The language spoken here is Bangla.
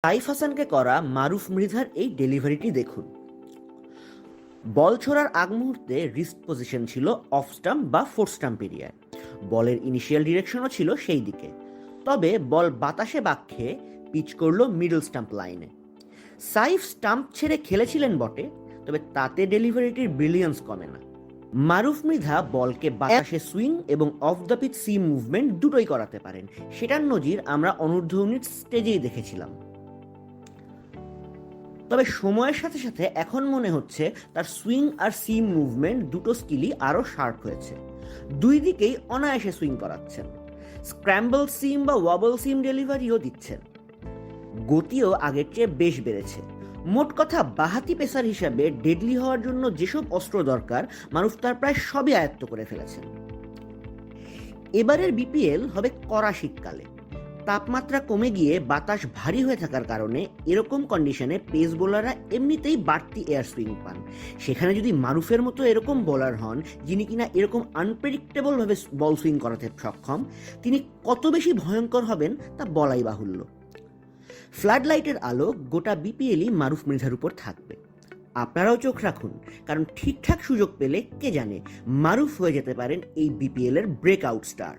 সাইফ হাসানকে করা মারুফ মৃধার এই ডেলিভারিটি দেখুন। বল ছোড়ার আগ মুহূর্তে রিস্ট পজিশন ছিল অফ স্টাম্প বা ফোর্থ স্টাম্প এরিয়ায়। বলের ইনিশিয়াল ডিরেকশনও ছিল সেই দিকে, তবে বল বাতাসে বাঁক খেয়ে পিচ করল মিডল স্টাম্প লাইনে। সাইফ স্টাম্প ছেড়ে খেলেছিলেন বটে, তবে তাতে ডেলিভারিটির ব্রিলিয়ান্স কমে না। মারুফ মৃধা বলকে বাতাসে সুইং এবং off the pitch seam movement দুটোই করাতে পারেন। সেটার নজির আমরা অনূর্ধ্ব-19 স্টেজেই দেখেছিলাম। তবে সময়ের সাথে সাথে এখন মনে হচ্ছে তার সুইং আর সিম মুভমেন্ট দুটো স্কিলই আরও শার্প হয়েছে। দুই দিকেই অনায়াসে সুইং করাচ্ছেন, স্ক্র্যাম্বল সিম বা ওয়াবল সিম ডেলিভারিও দিচ্ছেন। গতিও আগের চেয়ে বেশ বেড়েছে। মোট কথা, বাহাতি পেসার হিসাবে ডেডলি হওয়ার জন্য যেসব অস্ত্র দরকার মারুফ তার প্রায় সবই আয়ত্ত করে ফেলেছেন। এবারের বিপিএল হবে কড়া শীতকালে। তাপমাত্রা কমে গিয়ে বাতাস ভারী হয়ে থাকার কারণে এরকম কন্ডিশনে পেস বোলাররা এমনিতেই বাড়তি এয়ার সুইং পান। সেখানে যদি মারুফের মতো এরকম বোলার হন যিনি কিনা এরকম আনপ্রেডিক্টেবলভাবে বল সুইং করাতে সক্ষম, তিনি কত বেশি ভয়ঙ্কর হবেন তা বলাই বাহুল্য। ফ্লাড লাইটের আলো গোটা বিপিএলই মারুফ মৃধার উপর থাকবে। আপনারাও চোখ রাখুন, কারণ ঠিকঠাক সুযোগ পেলে কে জানে মারুফ হয়ে যেতে পারেন এই বিপিএল এর ব্রেকআউট স্টার।